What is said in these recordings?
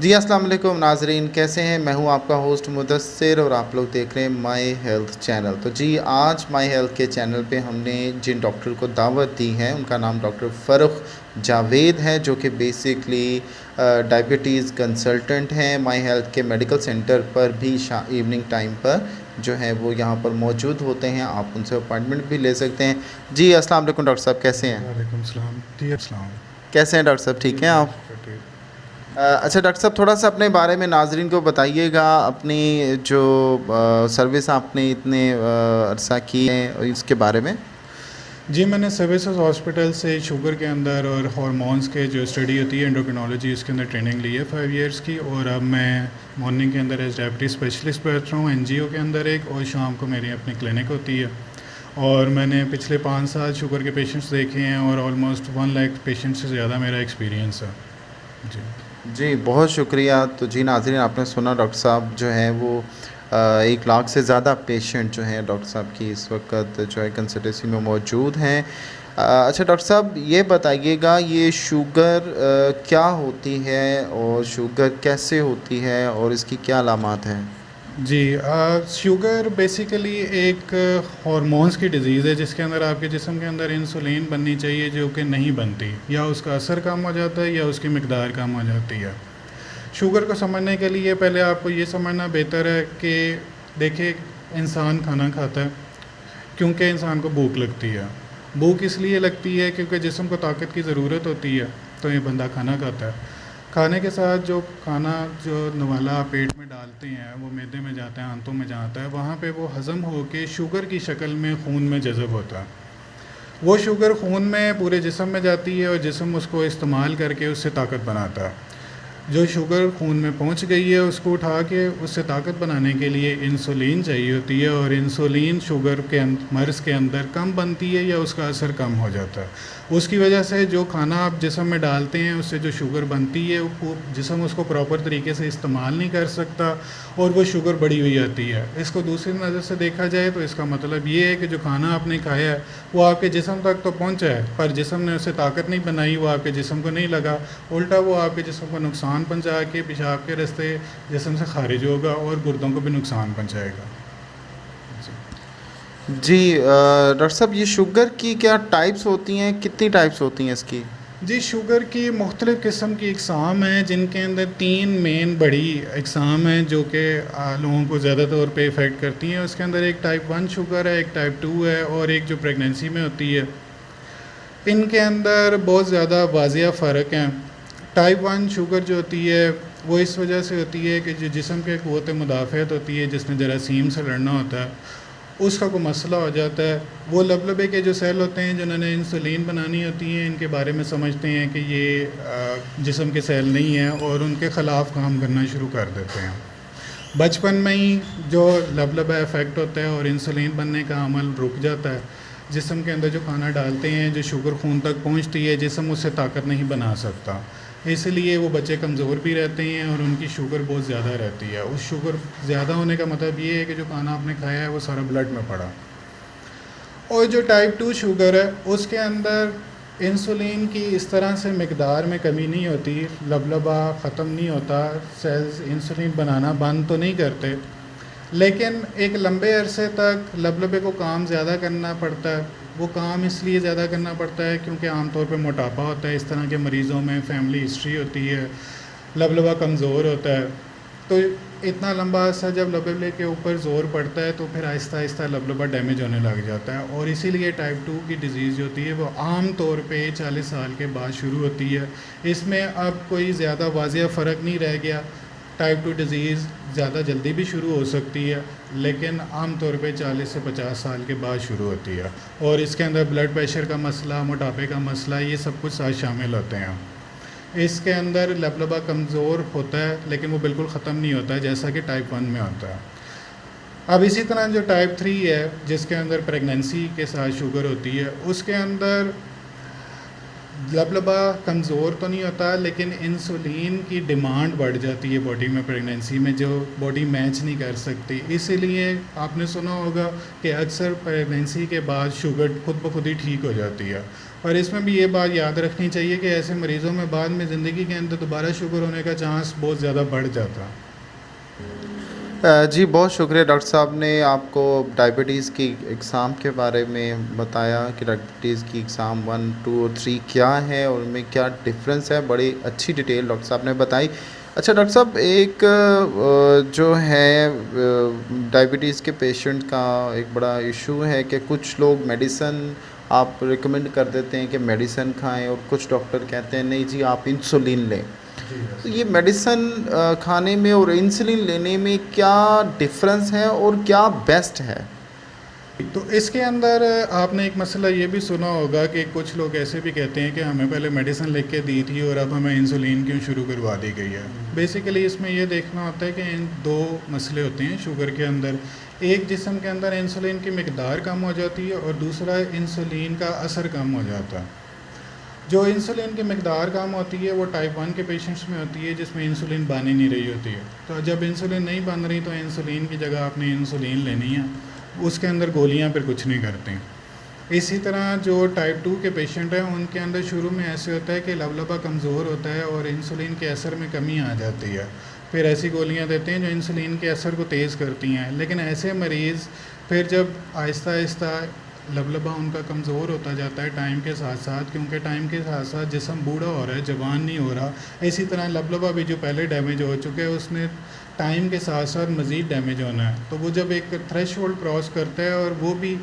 جی السلام علیکم ناظرین، کیسے ہیں؟ میں ہوں آپ کا ہوسٹ مدثر اور آپ لوگ دیکھ رہے ہیں مائی ہیلتھ چینل۔ تو جی آج مائی ہیلتھ کے چینل پہ ہم نے جن ڈاکٹر کو دعوت دی ہے ان کا نام ڈاکٹر فرخ جاوید ہے، جو کہ بیسکلی ڈائبٹیز کنسلٹنٹ ہیں۔ مائی ہیلتھ کے میڈیکل سینٹر پر بھی ایوننگ ٹائم پر جو ہے وہ یہاں پر موجود ہوتے ہیں، آپ ان سے اپائنٹمنٹ بھی لے سکتے ہیں۔ جی السلام علیکم ڈاکٹر صاحب، کیسے ہیں؟ وعلیکم السلام جی، السلام کیسے ہیں ڈاکٹر صاحب، ٹھیک ہیں آپ؟ اچھا ڈاکٹر صاحب، تھوڑا سا اپنے بارے میں ناظرین کو بتائیے گا، اپنی جو سروس آپ نے اتنے عرصہ کی ہے اس کے بارے میں۔ جی، میں نے سروسز ہاسپٹل سے شوگر کے اندر اور ہارمونس کے جو اسٹڈی ہوتی ہے انڈوکرینالوجی، اس کے اندر ٹریننگ لی ہے 5 ایئرس کی، اور اب میں مارننگ کے اندر ایز ڈائبٹیز اسپیشلسٹ بیٹھ رہا ہوں این جی او کے اندر ایک، اور شام کو میری اپنی کلینک ہوتی ہے، اور میں نے پچھلے 5 سال شوگر کے پیشنٹس دیکھے ہیں اور آلموسٹ 1 لاکھ پیشنٹس سے زیادہ میرا ایکسپیرینس ہے۔ جی بہت شکریہ۔ تو جی ناظرین، آپ نے سنا ڈاکٹر صاحب جو ہیں وہ 1 لاکھ سے زیادہ پیشنٹ جو ہیں ڈاکٹر صاحب کی اس وقت جو ہے کنسلٹنسی میں موجود ہیں۔ اچھا ڈاکٹر صاحب، یہ بتائیے گا یہ شوگر کیا ہوتی ہے اور شوگر کیسے ہوتی ہے اور اس کی کیا علامات ہیں؟ جی، شوگر بیسیکلی ایک ہارمونس کی ڈیزیز ہے جس کے اندر آپ کے جسم کے اندر انسولین بننی چاہیے، جو کہ نہیں بنتی، یا اس کا اثر کم ہو جاتا ہے یا اس کی مقدار کم ہو جاتی ہے۔ شوگر کو سمجھنے کے لیے پہلے آپ کو یہ سمجھنا بہتر ہے کہ دیکھیں، انسان کھانا کھاتا ہے کیونکہ انسان کو بھوک لگتی ہے۔ بھوک اس لیے لگتی ہے کیونکہ جسم کو طاقت کی ضرورت ہوتی ہے، تو یہ بندہ کھانا کھاتا ہے۔ کھانے کے ساتھ جو کھانا جو نوالا آپ پیٹ میں ڈالتے ہیں وہ معدے میں جاتا ہے، آنتوں میں جاتا ہے، وہاں پہ وہ ہضم ہو کے شوگر کی شکل میں خون میں جذب ہوتا ہے۔ وہ شوگر خون میں پورے جسم میں جاتی ہے اور جسم اس کو استعمال کر کے اس سے طاقت بناتا ہے۔ جو شوگر خون میں پہنچ گئی ہے اس کو اٹھا کے اس سے طاقت بنانے کے لیے انسولین چاہیے ہوتی ہے، اور انسولین شوگر کے مرض کے اندر کم بنتی ہے یا اس کا اثر کم ہو جاتا ہے۔ اس کی وجہ سے جو کھانا آپ جسم میں ڈالتے ہیں اس سے جو شوگر بنتی ہے جسم اس کو پراپر طریقے سے استعمال نہیں کر سکتا اور وہ شوگر بڑھی ہوئی آتی ہے۔ اس کو دوسری نظر سے دیکھا جائے تو اس کا مطلب یہ ہے کہ جو کھانا آپ نے کھایا ہے وہ آپ کے جسم تک تو پہنچا ہے، پر جسم نے اسے طاقت نہیں بنائی، وہ آپ کے جسم کو نہیں لگا، الٹا وہ آپ کے جسم کو نقصان پہنچا کے پیشاب کے راستے جسم سے خارج ہوگا اور گردوں کو بھی نقصان پہنچائے گا۔ جی ڈاکٹر صاحب، یہ شوگر کی کیا ٹائپس ہوتی ہیں، کتنی ٹائپس ہوتی ہیں اس کی؟ جی، شوگر کی مختلف قسم کی اقسام ہیں، جن کے اندر 3 مین بڑی اقسام ہیں جو کہ لوگوں کو زیادہ طور پہ افیکٹ کرتی ہیں۔ اس کے اندر ایک ٹائپ 1 شوگر ہے، ایک ٹائپ 2 ہے، اور ایک جو پریگنینسی میں ہوتی ہے۔ ان کے اندر بہت زیادہ واضح فرق ہیں۔ ٹائپ 1 شوگر جو ہوتی ہے وہ اس وجہ سے ہوتی ہے کہ جو جسم کے قوت مدافعت ہوتی ہے، جس نے جراثیم سے لڑنا ہوتا ہے، اس کا کوئی مسئلہ ہو جاتا ہے۔ وہ لبلبے کے جو سیل ہوتے ہیں جنہوں نے انسولین بنانی ہوتی ہیں، ان کے بارے میں سمجھتے ہیں کہ یہ جسم کے سیل نہیں ہیں اور ان کے خلاف کام کرنا شروع کر دیتے ہیں۔ بچپن میں ہی جو لبلبہ افیکٹ ہوتا ہے اور انسولین بننے کا عمل رک جاتا ہے، جسم کے اندر جو کھانا ڈالتے ہیں جو شوگر خون تک پہنچتی ہے، جسم اس سے طاقت نہیں بنا سکتا، اس لیے وہ بچے کمزور بھی رہتے ہیں اور ان کی شوگر بہت زیادہ رہتی ہے۔ اس شوگر زیادہ ہونے کا مطلب یہ ہے کہ جو کھانا آپ نے کھایا ہے وہ سارا بلڈ میں پڑا۔ اور جو ٹائپ 2 شوگر ہے اس کے اندر انسولین کی اس طرح سے مقدار میں کمی نہیں ہوتی، لبلبہ ختم نہیں ہوتا، سیلز انسولین بنانا بند تو نہیں کرتے، لیکن ایک لمبے عرصے تک لبلبے کو کام زیادہ کرنا پڑتا ہے۔ وہ کام اس لیے زیادہ کرنا پڑتا ہے کیونکہ عام طور پہ موٹاپا ہوتا ہے، اس طرح کے مریضوں میں فیملی ہسٹری ہوتی ہے، لبلبہ کمزور ہوتا ہے، تو اتنا لمبا عرصہ جب لبلبے کے اوپر زور پڑتا ہے تو پھر آہستہ آہستہ لبلبہ ڈیمیج ہونے لگ جاتا ہے، اور اسی لیے ٹائپ 2 کی ڈیزیز جو ہوتی ہے وہ عام طور پہ 40 سال کے بعد شروع ہوتی ہے۔ اس میں اب کوئی زیادہ واضح فرق نہیں رہ گیا، ٹائپ 2 ڈیزیز زیادہ جلدی بھی شروع ہو سکتی ہے، لیکن عام طور پہ 40 سے 50 سال کے بعد شروع ہوتی ہے، اور اس کے اندر بلڈ پریشر کا مسئلہ، موٹاپے کا مسئلہ، یہ سب کچھ ساتھ شامل ہوتے ہیں۔ اس کے اندر لبلبہ کمزور ہوتا ہے لیکن وہ بالکل ختم نہیں ہوتا ہے جیسا کہ ٹائپ 1 میں ہوتا ہے۔ اب اسی طرح جو ٹائپ 3 ہے جس کے اندر پریگنینسی کے ساتھ شوگر ہوتی ہے، اس کے اندر لبلبہ کمزور تو نہیں ہوتا لیکن انسولین کی ڈیمانڈ بڑھ جاتی ہے باڈی میں پریگنینسی میں، جو باڈی میچ نہیں کر سکتی۔ اسی لیے آپ نے سنا ہوگا کہ اکثر پریگنینسی کے بعد شوگر خود بخود ہی ٹھیک ہو جاتی ہے، اور اس میں بھی یہ بات یاد رکھنی چاہیے کہ ایسے مریضوں میں بعد میں زندگی کے اندر دوبارہ شوگر ہونے کا چانس بہت زیادہ بڑھ جاتا ہے۔ جی بہت شکریہ ڈاکٹر صاحب نے آپ کو ڈائبٹیز کی اقسام کے بارے میں بتایا کہ ڈائبٹیز کی اقسام 1 2 اور 3 کیا ہے اور ان میں کیا ڈفرینس ہے، بڑی اچھی ڈیٹیل ڈاکٹر صاحب نے بتائی۔ اچھا ڈاکٹر صاحب، ایک جو ہے ڈائبٹیز کے پیشنٹ کا ایک بڑا ایشو ہے کہ کچھ لوگ میڈیسن آپ ریکمینڈ کر دیتے ہیں کہ میڈیسن کھائیں، اور کچھ ڈاکٹر کہتے ہیں نہیں جی آپ انسولین لیں۔ تو یہ میڈیسن کھانے میں اور انسولین لینے میں کیا ڈفرینس ہے اور کیا بیسٹ ہے؟ تو اس کے اندر آپ نے ایک مسئلہ یہ بھی سنا ہوگا کہ کچھ لوگ ایسے بھی کہتے ہیں کہ ہمیں پہلے میڈیسن لکھ کے دی تھی اور اب ہمیں انسولین کیوں شروع کروا دی گئی ہے۔ بیسیکلی اس میں یہ دیکھنا ہوتا ہے کہ ان دو مسئلے ہوتے ہیں شوگر کے اندر، ایک جسم کے اندر انسولین کی مقدار کم ہو جاتی ہے اور دوسرا انسولین کا اثر کم ہو جاتا ہے۔ جو انسولین کی مقدار کم ہوتی ہے وہ ٹائپ 1 کے پیشنٹس میں ہوتی ہے جس میں انسولین بن ہی نہیں رہی ہوتی ہے۔ تو جب انسولین نہیں بن رہی تو انسولین کی جگہ آپ نے انسولین لینی ہے، اس کے اندر گولیاں پھر کچھ نہیں کرتے۔ اسی طرح جو ٹائپ 2 کے پیشنٹ ہیں ان کے اندر شروع میں ایسے ہوتا ہے کہ لبلبہ کمزور ہوتا ہے اور انسولین کے اثر میں کمی آ جاتی ہے، پھر ایسی گولیاں دیتے ہیں جو انسولین کے اثر کو تیز کرتی ہیں۔ لیکن ایسے مریض پھر جب آہستہ آہستہ لبلبہ ان کا کمزور ہوتا جاتا ہے ٹائم کے ساتھ ساتھ، کیونکہ ٹائم کے ساتھ ساتھ جسم بوڑھا ہو رہا ہے، جوان نہیں ہو رہا، اسی طرح لبلبہ بھی جو پہلے ڈیمیج ہو چکا ہے اس نے ٹائم کے ساتھ ساتھ مزید ڈیمیج ہونا ہے۔ تو وہ جب ایک تھریش ہولڈ کراس کرتا ہے اور وہ بھی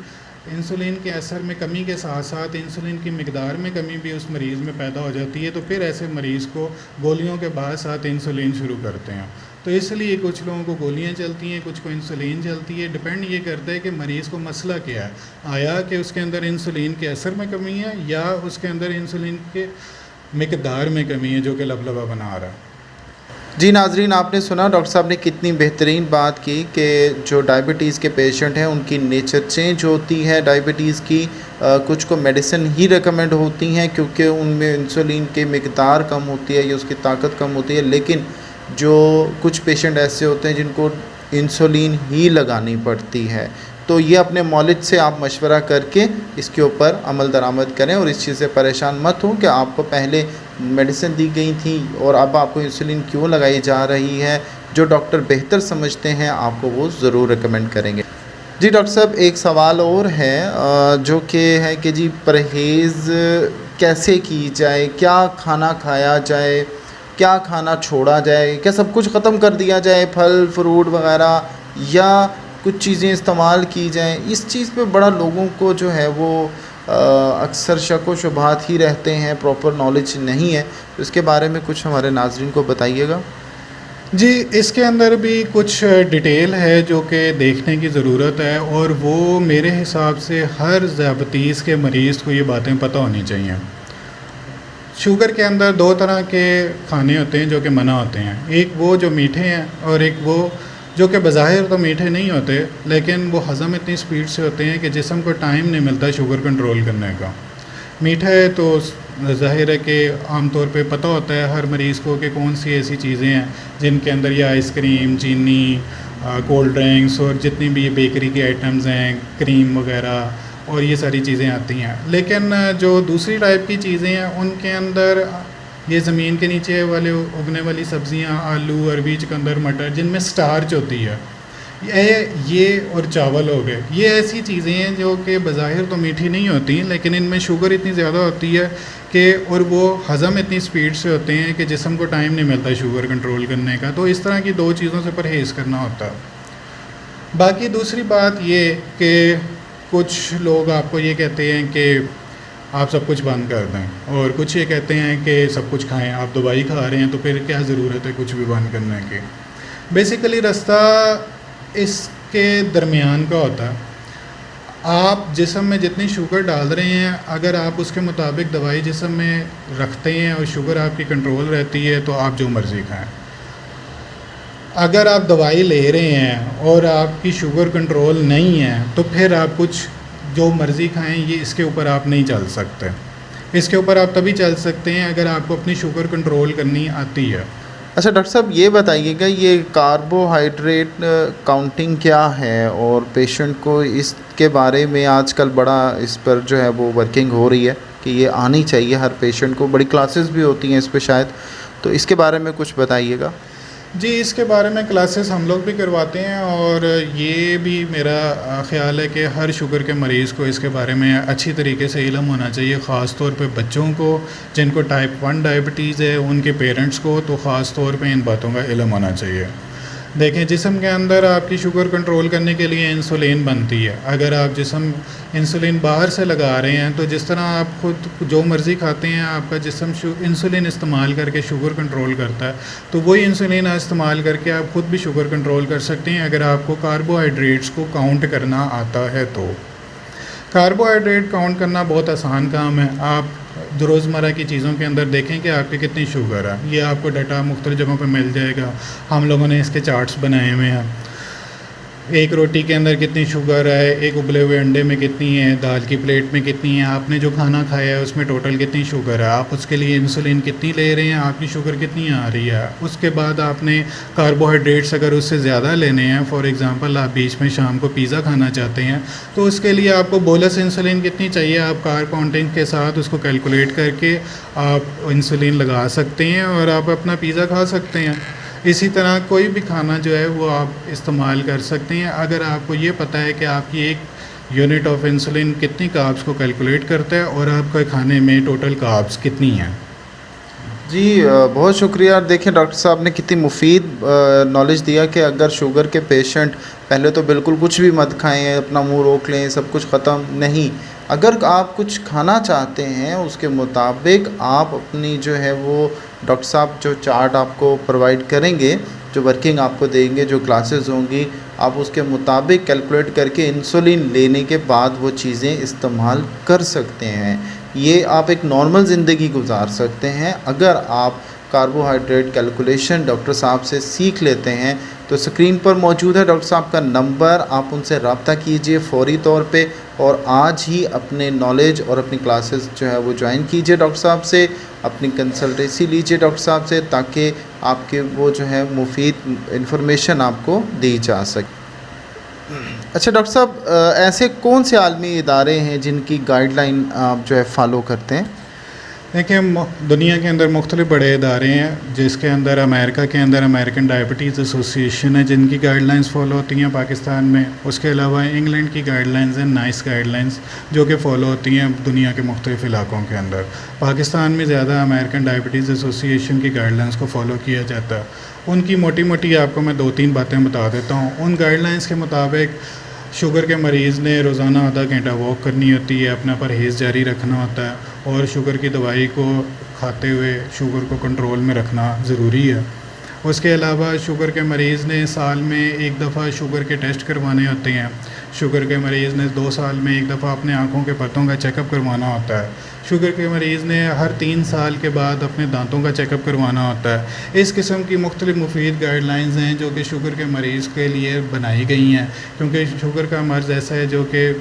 انسولین کے اثر میں کمی کے ساتھ ساتھ انسولین کی مقدار میں کمی بھی اس مریض میں پیدا ہو جاتی ہے، تو پھر ایسے مریض کو گولیوں کے بعد ساتھ انسولین شروع کرتے ہیں۔ تو اس لیے کچھ لوگوں کو گولیاں چلتی ہیں، کچھ کو انسولین چلتی ہے، ڈپینڈ یہ کرتا ہے کہ مریض کو مسئلہ کیا ہے، آیا کہ اس کے اندر انسولین کے اثر میں کمی ہے یا اس کے اندر انسولین کے مقدار میں کمی ہے جو کہ لبلبہ بنا رہا ہے۔ جی ناظرین، آپ نے سنا ڈاکٹر صاحب نے کتنی بہترین بات کی کہ جو ڈائبٹیز کے پیشنٹ ہیں ان کی نیچر چینج ہوتی ہے ڈائبٹیز کی، کچھ کو میڈیسن ہی ریکمینڈ ہوتی ہیں کیونکہ ان میں انسولین کی مقدار کم ہوتی ہے یا اس کی طاقت کم ہوتی ہے، لیکن جو کچھ پیشنٹ ایسے ہوتے ہیں جن کو انسولین ہی لگانی پڑتی ہے۔ تو یہ اپنے مولد سے آپ مشورہ کر کے اس کے اوپر عمل درآمد کریں اور اس چیز سے پریشان مت ہوں کہ آپ کو پہلے میڈیسن دی گئی تھی اور اب آپ کو انسولین کیوں لگائی جا رہی ہے۔ جو ڈاکٹر بہتر سمجھتے ہیں آپ کو وہ ضرور ریکمینڈ کریں گے۔ جی ڈاکٹر صاحب، ایک سوال اور ہے جو کہ ہے کہ جی پرہیز کیسے کی جائے، کیا کھانا کھایا جائے، کیا کھانا چھوڑا جائے، کیا سب کچھ ختم کر دیا جائے، پھل فروٹ وغیرہ، یا کچھ چیزیں استعمال کی جائیں؟ اس چیز پہ بڑا لوگوں کو جو ہے وہ اکثر شک و شبہات ہی رہتے ہیں، پراپر نالج نہیں ہے، تو اس کے بارے میں کچھ ہمارے ناظرین کو بتائیے گا۔ جی اس کے اندر بھی کچھ ڈیٹیل ہے جو کہ دیکھنے کی ضرورت ہے، اور وہ میرے حساب سے ہر ذیابطیس کے مریض کو یہ باتیں پتہ ہونی چاہیے۔ شوگر کے اندر دو طرح کے کھانے ہوتے ہیں جو کہ منع ہوتے ہیں، ایک وہ جو میٹھے ہیں اور ایک وہ جو کہ بظاہر تو میٹھے نہیں ہوتے لیکن وہ ہضم اتنی سپیڈ سے ہوتے ہیں کہ جسم کو ٹائم نہیں ملتا شوگر کنٹرول کرنے کا۔ میٹھا ہے تو ظاہر ہے کہ عام طور پہ پتہ ہوتا ہے ہر مریض کو کہ کون سی ایسی چیزیں ہیں جن کے اندر یہ آئس کریم، چینی، کولڈ ڈرنکس اور جتنی بھی یہ بیکری کے آئٹمز ہیں، کریم وغیرہ اور یہ ساری چیزیں آتی ہیں۔ لیکن جو دوسری ٹائپ کی چیزیں ہیں ان کے اندر یہ زمین کے نیچے والے اگنے والی سبزیاں، آلو، عربی، چقندر، مٹر، جن میں سٹارچ ہوتی ہے، یہ اور چاول ہو گئے، یہ ایسی چیزیں ہیں جو کہ بظاہر تو میٹھی نہیں ہوتی لیکن ان میں شوگر اتنی زیادہ ہوتی ہے کہ اور وہ ہضم اتنی سپیڈ سے ہوتے ہیں کہ جسم کو ٹائم نہیں ملتا شوگر کنٹرول کرنے کا۔ تو اس طرح کی دو چیزوں سے پرہیز کرنا ہوتا ہے۔ باقی دوسری بات یہ کہ کچھ لوگ آپ کو یہ کہتے ہیں کہ آپ سب کچھ بند کر دیں، اور کچھ یہ کہتے ہیں کہ سب کچھ کھائیں، آپ دوائی کھا رہے ہیں تو پھر کیا ضرورت ہے کچھ بھی بند کرنے کی۔ بیسیکلی رستہ اس کے درمیان کا ہوتا ہے۔ آپ جسم میں جتنی شوگر ڈال رہے ہیں اگر آپ اس کے مطابق دوائی جسم میں رکھتے ہیں اور شوگر آپ کی کنٹرول رہتی ہے تو آپ جو مرضی کھائیں۔ اگر آپ دوائی لے رہے ہیں اور آپ کی شوگر کنٹرول نہیں ہے تو پھر آپ کچھ جو مرضی کھائیں، یہ اس کے اوپر آپ نہیں چل سکتے۔ اس کے اوپر آپ تبھی چل سکتے ہیں اگر آپ کو اپنی شوگر کنٹرول کرنی آتی ہے۔ اچھا ڈاکٹر صاحب، یہ بتائیے گا یہ کاربوہائیڈریٹ کاؤنٹنگ کیا ہے، اور پیشنٹ کو اس کے بارے میں آج کل بڑا اس پر جو ہے وہ ورکنگ ہو رہی ہے؟ کہ یہ آنی چاہیے ہر پیشنٹ کو؟ بڑی کلاسز بھی ہوتی ہیں اس پہ شاید، تو اس کے بارے میں کچھ بتائیے گا۔ جی، اس کے بارے میں کلاسز ہم لوگ بھی کرواتے ہیں، اور یہ بھی میرا خیال ہے کہ ہر شوگر کے مریض کو اس کے بارے میں اچھی طریقے سے علم ہونا چاہیے، خاص طور پہ بچوں کو جن کو ٹائپ 1 ڈائبٹیز ہے، ان کے پیرنٹس کو تو خاص طور پہ ان باتوں کا علم ہونا چاہیے۔ دیکھیں، جسم کے اندر آپ کی شوگر کنٹرول کرنے کے لیے انسولین بنتی ہے۔ اگر آپ جسم انسولین باہر سے لگا رہے ہیں تو جس طرح آپ خود جو مرضی کھاتے ہیں، آپ کا جسم انسولین استعمال کر کے شوگر کنٹرول کرتا ہے، تو وہی انسولین استعمال کر کے آپ خود بھی شوگر کنٹرول کر سکتے ہیں اگر آپ کو کاربوہائیڈریٹس کو کاؤنٹ کرنا آتا ہے تو۔ کاربوہائیڈریٹ کاؤنٹ کرنا بہت آسان کام ہے۔ آپ روزمرہ کی چیزوں کے اندر دیکھیں کہ آپ کی کتنی شوگر ہے، یہ آپ کو ڈاٹا مختلف جگہوں پہ مل جائے گا۔ ہم لوگوں نے اس کے چارٹس بنائے ہوئے ہیں، ایک روٹی کے اندر کتنی شوگر ہے، ایک ابلے ہوئے انڈے میں کتنی ہے، دال کی پلیٹ میں کتنی ہے، آپ نے جو کھانا کھایا ہے اس میں ٹوٹل کتنی شوگر ہے، آپ اس کے لیے انسولین کتنی لے رہے ہیں، آپ کی شوگر کتنی آ رہی ہے۔ اس کے بعد آپ نے کاربوہائیڈریٹس اگر اس سے زیادہ لینے ہیں، فار ایگزامپل آپ بیچ میں شام کو پیزا کھانا چاہتے ہیں، تو اس کے لیے آپ کو بولس انسولین کتنی چاہیے، آپ کارب کاؤنٹنگ کے ساتھ اس کو کیلکولیٹ کر کے آپ انسولین لگا سکتے ہیں اور آپ اپنا پیزا کھا سکتے ہیں۔ اسی طرح کوئی بھی کھانا جو ہے وہ آپ استعمال کر سکتے ہیں اگر آپ کو یہ پتہ ہے کہ آپ کی ایک یونٹ آف انسولین کتنی کاربس کو کیلکولیٹ کرتا ہے اور آپ کے کھانے میں ٹوٹل کاربس کتنی ہیں۔ جی بہت شکریہ۔ دیکھیں ڈاکٹر صاحب نے کتنی مفید نالج دیا کہ اگر شوگر کے پیشنٹ پہلے تو بالکل کچھ بھی مت کھائیں، اپنا منہ روک لیں، سب کچھ ختم نہیں، اگر آپ کچھ کھانا چاہتے ہیں اس کے مطابق آپ اپنی جو ہے وہ ڈاکٹر صاحب جو چارٹ آپ کو پرووائڈ کریں گے، جو ورکنگ آپ کو دیں گے، جو کلاسز ہوں گی، آپ اس کے مطابق کیلکولیٹ کر کے انسولین لینے کے بعد وہ چیزیں استعمال کر سکتے ہیں۔ یہ آپ ایک نارمل زندگی گزار سکتے ہیں اگر آپ کاربوہائیڈریٹ کیلکولیشن ڈاکٹر صاحب سے سیکھ لیتے ہیں۔ تو اسکرین پر موجود ہے ڈاکٹر صاحب کا نمبر، آپ ان سے رابطہ کیجئے فوری طور پہ، اور آج ہی اپنے نالج اور اپنی کلاسز جو ہے وہ جوائن کیجئے ڈاکٹر صاحب سے، اپنی کنسلٹیسی لیجئے ڈاکٹر صاحب سے، تاکہ آپ کے وہ جو ہے مفید انفارمیشن آپ کو دی جا سکے۔ اچھا ڈاکٹر صاحب، ایسے کون سے عالمی ادارے ہیں جن کی گائیڈ لائن آپ جو ہے فالو کرتے ہیں؟ دیکھیں، دنیا کے اندر مختلف بڑے ادارے ہیں، جس کے اندر امریکہ کے اندر امریکن ڈائبٹیز ایسوسی ایشن ہے جن کی گائیڈ لائنس فالو ہوتی ہیں پاکستان میں۔ اس کے علاوہ انگلینڈ کی گائیڈ لائنز ہیں، نائس گائیڈ لائنس، جو کہ فالو ہوتی ہیں دنیا کے مختلف علاقوں کے اندر۔ پاکستان میں زیادہ امریکن ڈائبٹیز ایسوسی ایشن کی گائیڈ لائنس کو فالو کیا جاتا ہے۔ ان کی موٹی موٹی آپ کو میں 2-3 باتیں بتا دیتا ہوں۔ ان گائیڈ لائنس کے مطابق شوگر کے مریض نے روزانہ آدھا گھنٹہ واک کرنی ہوتی ہے، اپنا پرہیز جاری رکھنا ہوتا ہے، اور شوگر کی دوائی کو کھاتے ہوئے شوگر کو کنٹرول میں رکھنا ضروری ہے۔ اس کے علاوہ شوگر کے مریض نے سال میں ایک دفعہ شوگر کے ٹیسٹ کروانے ہوتے ہیں۔ شوگر کے مریض نے 2 سال میں ایک دفعہ اپنے آنکھوں کے پرتوں کا چیک اپ کروانا ہوتا ہے۔ شوگر کے مریض نے ہر 3 سال کے بعد اپنے دانتوں کا چیک اپ کروانا ہوتا ہے۔ اس قسم کی مختلف مفید گائیڈ لائنز ہیں جو کہ شوگر کے مریض کے لیے بنائی گئی ہیں، کیونکہ شوگر کا مرض ایسا ہے جو کہ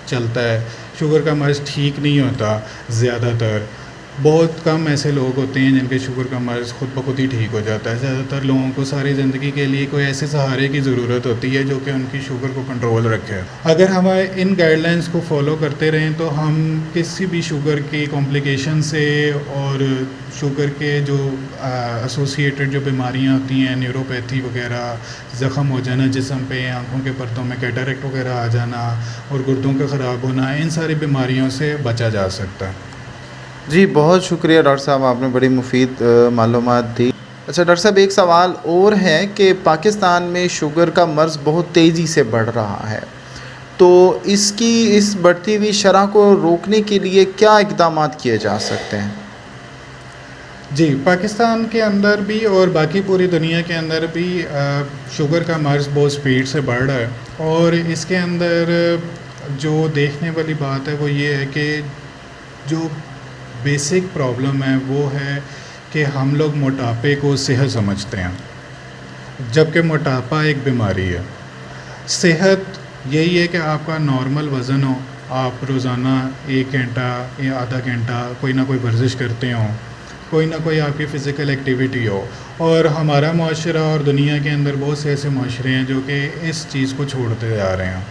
چلتا ہے۔ شوگر کا مرض ٹھیک نہیں ہوتا، زیادہ تر بہت کم ایسے لوگ ہوتے ہیں جن کے شوگر کا مرض خود بخود ہی ٹھیک ہو جاتا ہے۔ زیادہ تر لوگوں کو ساری زندگی کے لیے کوئی ایسے سہارے کی ضرورت ہوتی ہے جو کہ ان کی شوگر کو کنٹرول رکھے۔ اگر ہم ان گائیڈ لائنس کو فالو کرتے رہیں تو ہم کسی بھی شوگر کی کمپلیکیشن سے اور شوگر کے جو ایسوسیٹڈ جو بیماریاں ہوتی ہیں، نیوروپیتھی وغیرہ، زخم ہو جانا جسم پہ، آنکھوں کے پرتوں میں کیٹریکٹ وغیرہ آ جانا اور گردوں کا خراب ہونا، ان ساری بیماریوں سے بچا جا سکتا ہے۔ جی بہت شکریہ ڈاکٹر صاحب، آپ نے بڑی مفید معلومات دی۔ اچھا ڈاکٹر صاحب، ایک سوال اور ہے کہ پاکستان میں شوگر کا مرض بہت تیزی سے بڑھ رہا ہے، تو اس بڑھتی ہوئی شرح کو روکنے کے لیے کیا اقدامات کیے جا سکتے ہیں؟ جی، پاکستان کے اندر بھی اور باقی پوری دنیا کے اندر بھی شوگر کا مرض بہت سپیڈ سے بڑھ رہا ہے، اور اس کے اندر جو دیکھنے والی بات ہے وہ یہ ہے کہ جو بیسک پرابلم ہے وہ ہے کہ ہم لوگ موٹاپے کو صحت سمجھتے ہیں، جبکہ موٹاپا ایک بیماری ہے۔ صحت یہی ہے کہ آپ کا نارمل وزن ہو، آپ روزانہ 1 گھنٹہ یا آدھا گھنٹہ کوئی نہ کوئی ورزش کرتے ہوں، کوئی نہ کوئی آپ کی فزیکل ایکٹیویٹی ہو۔ اور ہمارا معاشرہ اور دنیا کے اندر بہت سے ایسے معاشرے ہیں جو کہ اس چیز کو چھوڑتے جا رہے ہیں۔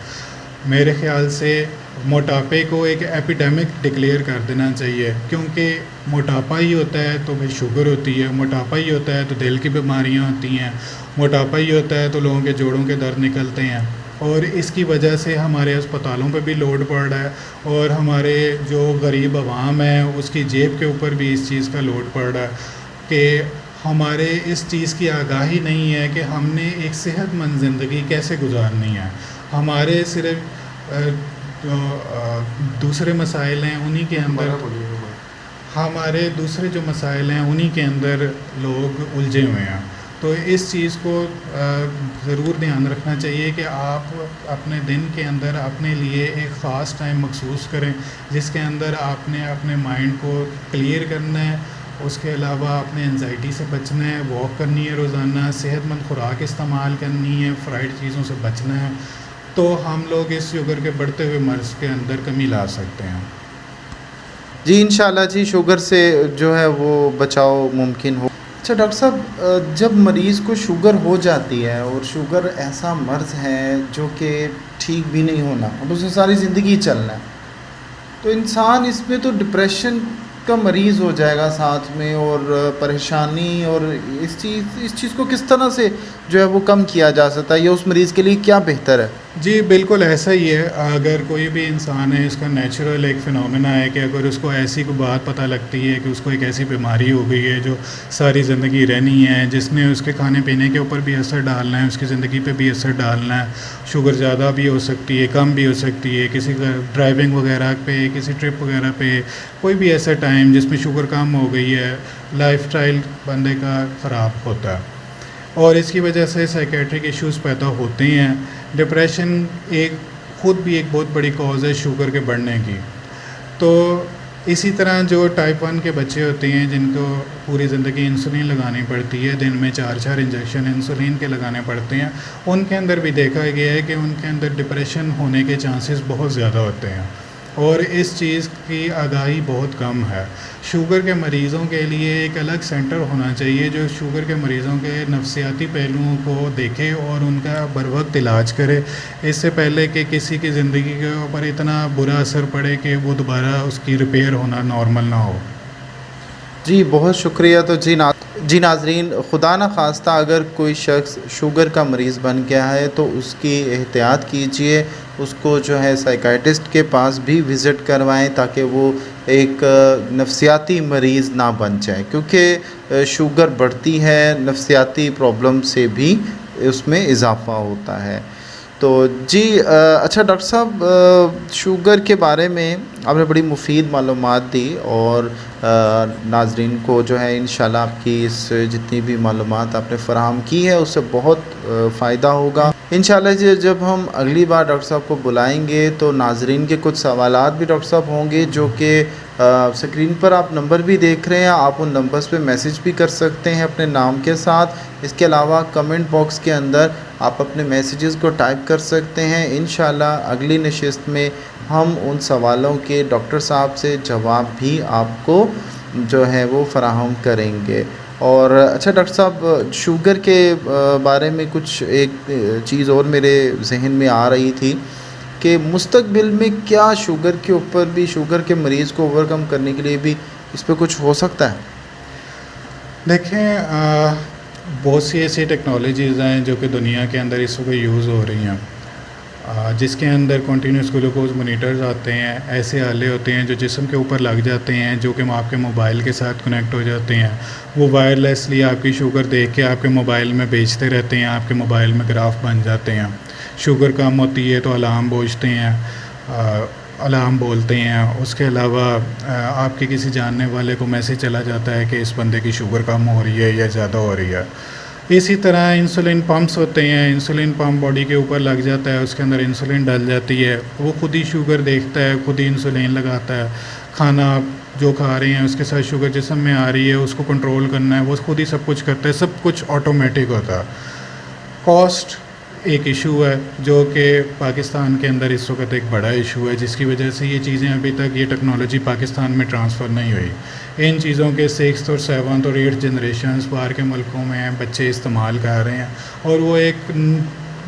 میرے خیال سے موٹاپے کو ایک ایپیڈیمک ڈکلیئر کر دینا چاہیے، کیونکہ موٹاپا ہی ہوتا ہے تو پھر شوگر ہوتی ہے، موٹاپا ہی ہوتا ہے تو دل کی بیماریاں ہوتی ہیں، موٹاپا ہی ہوتا ہے تو لوگوں کے جوڑوں کے درد نکلتے ہیں، اور اس کی وجہ سے ہمارے اسپتالوں پہ بھی لوڈ پڑ رہا ہے، اور ہمارے جو غریب عوام ہے اس کی جیب کے اوپر بھی اس چیز کا لوڈ پڑ رہا ہے کہ ہمارے اس چیز کی آگاہی نہیں ہے کہ ہم نے ایک صحت مند زندگی کیسے گزارنی ہے۔ ہمارے صرف دوسرے مسائل ہیں انہی کے اندر، ہمارے دوسرے جو مسائل ہیں انہی کے اندر لوگ الجھے ہوئے ہیں۔ تو اس چیز کو ضرور دھیان رکھنا چاہیے کہ آپ اپنے دن کے اندر اپنے لیے ایک خاص ٹائم مخصوص کریں جس کے اندر آپ نے اپنے مائنڈ کو کلیئر کرنا ہے، اس کے علاوہ اپنے انزائٹی سے بچنا ہے، واک کرنی ہے روزانہ، صحت مند خوراک استعمال کرنی ہے، فرائیڈ چیزوں سے بچنا ہے، تو ہم لوگ اس شوگر کے بڑھتے ہوئے مرض کے اندر کمی لا سکتے ہیں۔ جی انشاءاللہ جی شوگر سے جو ہے وہ بچاؤ ممکن ہو۔ اچھا ڈاکٹر صاحب، جب مریض کو شوگر ہو جاتی ہے اور شوگر ایسا مرض ہے جو کہ ٹھیک بھی نہیں ہونا، اب اسے ساری زندگی چلنا ہے، تو انسان اس میں تو ڈپریشن کا مریض ہو جائے گا ساتھ میں، اور پریشانی، اور اس چیز کو کس طرح سے جو ہے وہ کم کیا جا سکتا ہے، یا اس مریض کے لیے کیا بہتر ہے؟ جی بالکل ایسا ہی ہے۔ اگر کوئی بھی انسان ہے، اس کا نیچرل ایک فنومینا ہے کہ اگر اس کو ایسی کوئی بات پتہ لگتی ہے کہ اس کو ایک ایسی بیماری ہو گئی ہے جو ساری زندگی رہنی ہے، جس نے اس کے کھانے پینے کے اوپر بھی اثر ڈالنا ہے، اس کی زندگی پہ بھی اثر ڈالنا ہے، شوگر زیادہ بھی ہو سکتی ہے، کم بھی ہو سکتی ہے، کسی کا ڈرائیونگ وغیرہ پہ، کسی ٹرپ وغیرہ پہ، کوئی بھی ایسا ٹائم جس میں شوگر کم ہو گئی ہے، لائف سٹائل بندے کا خراب ہوتا ہے، اور اس کی وجہ سے سائیکیٹرک ایشوز پیدا ہوتے ہیں۔ ڈپریشن خود بھی ایک بہت بڑی کاز ہے شوگر کے بڑھنے کی۔ تو اسی طرح جو ٹائپ 1 کے بچے ہوتے ہیں جن کو پوری زندگی انسولین لگانی پڑتی ہے، دن میں 4 انجیکشن انسولین کے لگانے پڑتے ہیں، ان کے اندر بھی دیکھا گیا ہے کہ ان کے اندر ڈپریشن ہونے کے چانسز بہت زیادہ ہوتے ہیں، اور اس چیز کی آگاہی بہت کم ہے۔ شوگر کے مریضوں کے لیے ایک الگ سینٹر ہونا چاہیے جو شوگر کے مریضوں کے نفسیاتی پہلوؤں کو دیکھے اور ان کا بروقت علاج کرے، اس سے پہلے کہ کسی کی زندگی کے اوپر اتنا برا اثر پڑے کہ وہ دوبارہ اس کی ریپیئر ہونا نارمل نہ ہو۔ جی بہت شکریہ۔ تو جی ناظرین، خدا نہ خواستہ اگر کوئی شخص شوگر کا مریض بن گیا ہے تو اس کی احتیاط کیجیے، اس کو جو ہے سائیکائٹسٹ کے پاس بھی وزٹ کروائیں تاکہ وہ ایک نفسیاتی مریض نہ بن جائے، کیونکہ شوگر بڑھتی ہے، نفسیاتی پرابلم سے بھی اس میں اضافہ ہوتا ہے۔ تو جی اچھا ڈاکٹر صاحب، شوگر کے بارے میں آپ نے بڑی مفید معلومات دی، اور ناظرین کو جو ہے انشاءاللہ آپ کی اس جتنی بھی معلومات آپ نے فراہم کی ہے اس سے بہت فائدہ ہوگا انشاءاللہ۔ جب ہم اگلی بار ڈاکٹر صاحب کو بلائیں گے تو ناظرین کے کچھ سوالات بھی ڈاکٹر صاحب ہوں گے جو کہ سکرین پر آپ نمبر بھی دیکھ رہے ہیں، آپ ان نمبرز پہ میسج بھی کر سکتے ہیں اپنے نام کے ساتھ۔ اس کے علاوہ کمنٹ باکس کے اندر آپ اپنے میسیجز کو ٹائپ کر سکتے ہیں۔ انشاءاللہ اگلی نشست میں ہم ان سوالوں کے ڈاکٹر صاحب سے جواب بھی آپ کو جو ہے وہ فراہم کریں گے۔ اور اچھا ڈاکٹر صاحب، شوگر کے بارے میں کچھ ایک چیز اور میرے ذہن میں آ رہی تھی کہ مستقبل میں کیا شوگر کے اوپر بھی، شوگر کے مریض کو اوور کم کرنے کے لیے بھی اس پہ کچھ ہو سکتا ہے؟ دیکھیں، بہت سی ایسی ٹیکنالوجیز ہیں جو کہ دنیا کے اندر اس وقت یوز ہو رہی ہیں، جس کے اندر کنٹینیوس گلوکوز مانیٹرز آتے ہیں، ایسے آلے ہوتے ہیں جو جسم کے اوپر لگ جاتے ہیں، جو کہ آپ کے موبائل کے ساتھ کنیکٹ ہو جاتے ہیں، وہ وائرلیسلی آپ کی شوگر دیکھ کے آپ کے موبائل میں بھیجتے رہتے ہیں، آپ کے موبائل میں گراف بن جاتے ہیں۔ شوگر کم ہوتی ہے تو الارم بوجھتے ہیں، الارم بولتے ہیں۔ اس کے علاوہ آپ کے کسی جاننے والے کو میسج چلا جاتا ہے کہ اس بندے کی شوگر کم ہو رہی ہے یا زیادہ ہو رہی ہے۔ اسی طرح انسولین پمپس ہوتے ہیں، انسولین پمپ باڈی کے اوپر لگ جاتا ہے، اس کے اندر انسولین ڈل جاتی ہے، وہ خود ہی شوگر دیکھتا ہے، خود ہی انسولین لگاتا ہے۔ کھانا آپ جو کھا رہے ہیں اس کے ساتھ شوگر جسم میں آ رہی ہے، اس کو کنٹرول کرنا ہے، وہ خود ہی سب کچھ کرتا ہے، سب کچھ آٹومیٹک ہوتا ہے۔ کاسٹ ایک ایشو ہے جو کہ پاکستان کے اندر اس وقت ایک بڑا ایشو ہے، جس کی وجہ سے یہ چیزیں ابھی تک یہ ٹیکنالوجی پاکستان میں ٹرانسفر نہیں ہوئی۔ ان چیزوں کے 6th اور 7th اور 8th جنریشنز باہر کے ملکوں میں بچے استعمال کر رہے ہیں، اور وہ ایک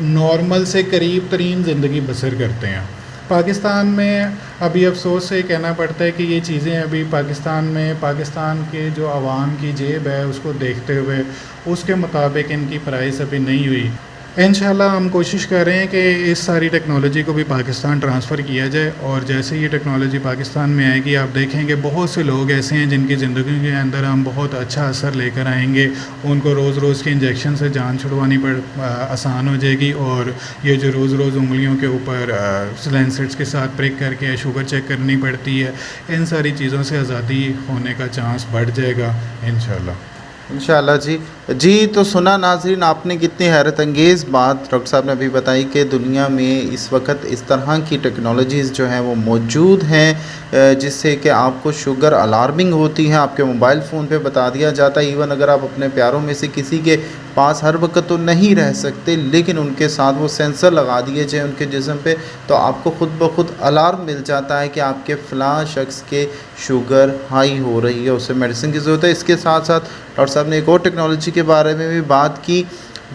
نارمل سے قریب ترین زندگی بسر کرتے ہیں. پاکستان میں ابھی افسوس سے کہنا پڑتا ہے کہ یہ چیزیں ابھی پاکستان کے جو عوام کی جیب ہے اس کو دیکھتے ہوئے اس کے مطابق ان کی پرائس ابھی نہیں ہوئی. انشاءاللہ ہم کوشش کر رہے ہیں کہ اس ساری ٹیکنالوجی کو بھی پاکستان ٹرانسفر کیا جائے, اور جیسے یہ ٹیکنالوجی پاکستان میں آئے گی آپ دیکھیں گے بہت سے لوگ ایسے ہیں جن کی زندگی کے اندر ہم بہت اچھا اثر لے کر آئیں گے. ان کو روز روز کے انجیکشن سے جان چھڑوانی آسان ہو جائے گی, اور یہ جو روز روز انگلیوں کے اوپر لینسٹس کے ساتھ پرک کر کے شوگر چیک کرنی پڑتی ہے, ان ساری چیزوں سے آزادی ہونے کا چانس بڑھ جائے گا انشاءاللہ. انشاءاللہ جی تو سنا ناظرین آپ نے کتنی حیرت انگیز بات ڈاکٹر صاحب نے ابھی بتائی کہ دنیا میں اس وقت اس طرح کی ٹیکنالوجیز جو ہیں وہ موجود ہیں جس سے کہ آپ کو شوگر الارمنگ ہوتی ہے, آپ کے موبائل فون پہ بتا دیا جاتا ہے. ایون اگر آپ اپنے پیاروں میں سے کسی کے پاس ہر وقت تو نہیں رہ سکتے, لیکن ان کے ساتھ وہ سینسر لگا دیے جائیں ان کے جسم پہ, تو آپ کو خود بخود الارم مل جاتا ہے کہ آپ کے فلاں شخص کے شوگر ہائی ہو رہی ہے, اسے میڈیسن کی ضرورت ہے. اس کے ساتھ ساتھ ڈاکٹر صاحب نے ایک اور ٹیکنالوجی کے بارے میں بھی بات کی,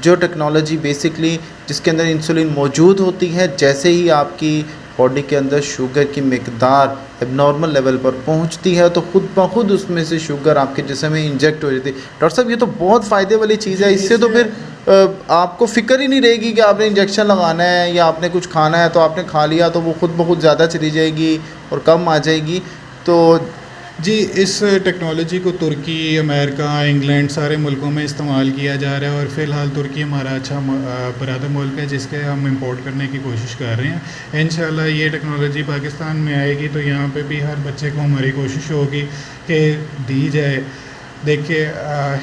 جو ٹیکنالوجی بیسکلی جس کے اندر انسولین موجود ہوتی ہے. جیسے ہی آپ کی باڈی کے اندر شوگر کی مقدار اب نارمل لیول پر پہنچتی ہے تو خود بخود اس میں سے شوگر آپ کے جسم میں انجیکٹ ہو جاتی ہے. ڈاکٹر صاحب یہ تو بہت فائدے والی چیز ہے, اس سے تو پھر آپ کو فکر ہی نہیں رہے گی کہ آپ نے انجیکشن لگانا ہے یا آپ نے کچھ کھانا ہے تو آپ نے کھا لیا تو وہ خود بخود زیادہ چلی جائے گی اور کم آ جائے گی. تو جی اس ٹیکنالوجی کو ترکی, امریکہ, انگلینڈ سارے ملکوں میں استعمال کیا جا رہا ہے, اور فی الحال ترکی ہمارا اچھا برادر ملک ہے جس کے ہم امپورٹ کرنے کی کوشش کر رہے ہیں. انشاءاللہ یہ ٹیکنالوجی پاکستان میں آئے گی تو یہاں پہ بھی ہر بچے کو ہماری کوشش ہوگی کہ دی جائے. دیکھیے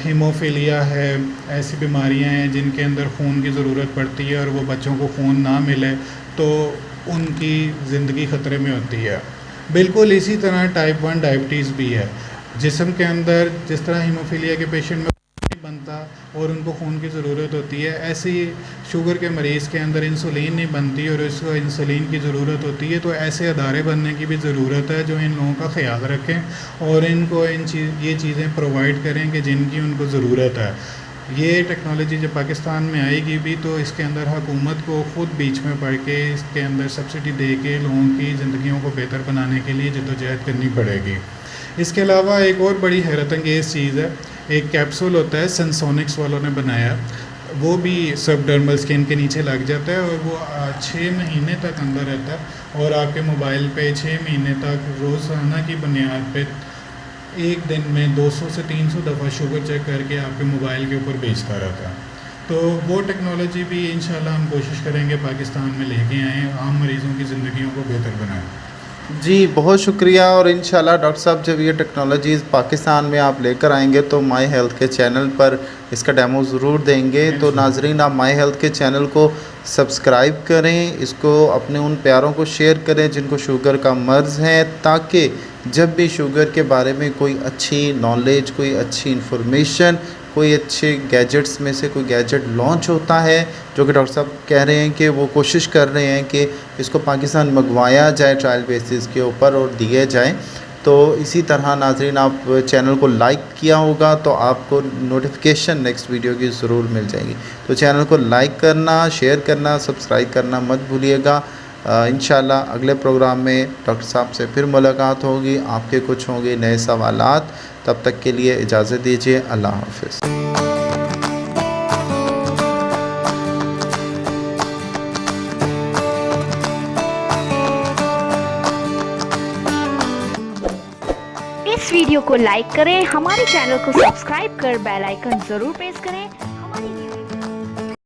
ہیموفیلیا ہے, ایسی بیماریاں ہیں جن کے اندر خون کی ضرورت پڑتی ہے, اور وہ بچوں کو خون نہ ملے تو ان کی زندگی خطرے میں ہوتی ہے. بالکل اسی طرح ٹائپ 1 ڈائبٹیز بھی ہے. جسم کے اندر جس طرح ہیموفیلیا کے پیشنٹ میں نہیں بنتا اور ان کو خون کی ضرورت ہوتی ہے, ایسی شوگر کے مریض کے اندر انسولین نہیں بنتی اور اس کو انسولین کی ضرورت ہوتی ہے. تو ایسے ادارے بننے کی بھی ضرورت ہے جو ان لوگوں کا خیال رکھیں اور ان کو یہ چیزیں پرووائڈ کریں کہ جن کی ان کو ضرورت ہے. یہ ٹیکنالوجی جب پاکستان میں آئے گی بھی تو اس کے اندر حکومت کو خود بیچ میں پڑھ کے اس کے اندر سبسڈی دے کے لوگوں کی زندگیوں کو بہتر بنانے کے لیے جدوجہد کرنی پڑے گی. اس کے علاوہ ایک اور بڑی حیرت انگیز چیز ہے, ایک کیپسول ہوتا ہے سینسونکس والوں نے بنایا, وہ بھی سب ڈرمل اسکن کے نیچے لگ جاتا ہے اور وہ 6 مہینے تک اندر رہتا ہے, اور آپ کے موبائل پہ 6 مہینے تک روزانہ کی بنیاد پہ ایک دن میں 200 سے 300 دفعہ شوگر چیک کر کے آپ کے موبائل کے اوپر بیچتا رہتا ہے. تو وہ ٹیکنالوجی بھی انشاءاللہ ہم کوشش کریں گے پاکستان میں لے کے آئیں, عام مریضوں کی زندگیوں کو بہتر بنائیں. جی بہت شکریہ, اور انشاءاللہ ڈاکٹر صاحب جب یہ ٹیکنالوجیز پاکستان میں آپ لے کر آئیں گے تو مائی ہیلتھ کے چینل پر اس کا ڈیمو ضرور دیں گے. تو ناظرین آپ مائی ہیلتھ کے چینل کو سبسکرائب کریں, اس کو اپنے ان پیاروں کو شیئر کریں جن کو شوگر کا مرض ہے, تاکہ جب بھی شوگر کے بارے میں کوئی اچھی نالج, کوئی اچھی انفارمیشن, کوئی اچھے گیجٹس میں سے کوئی گیجٹ لانچ ہوتا ہے, جو کہ ڈاکٹر صاحب کہہ رہے ہیں کہ وہ کوشش کر رہے ہیں کہ اس کو پاکستان منگوایا جائے ٹرائل بیسس کے اوپر اور دیے جائیں. تو اسی طرح ناظرین آپ چینل کو لائک کیا ہوگا تو آپ کو نوٹیفیکیشن نیکسٹ ویڈیو کی ضرور مل جائے گی. تو چینل کو لائک کرنا, شیئر کرنا, سبسکرائب کرنا مت بھولیے گا. انشاءاللہ اگلے پروگرام میں ڈاکٹر صاحب سے پھر ملاقات ہوگی, آپ کے کچھ ہوں گے نئے سوالات. تب تک کے لیے اجازت دیجیے, اللہ حافظ. اس ویڈیو کو لائک کریں, ہمارے چینل کو سبسکرائب کر بیل آئیکن ضرور پریس کریں. ہماری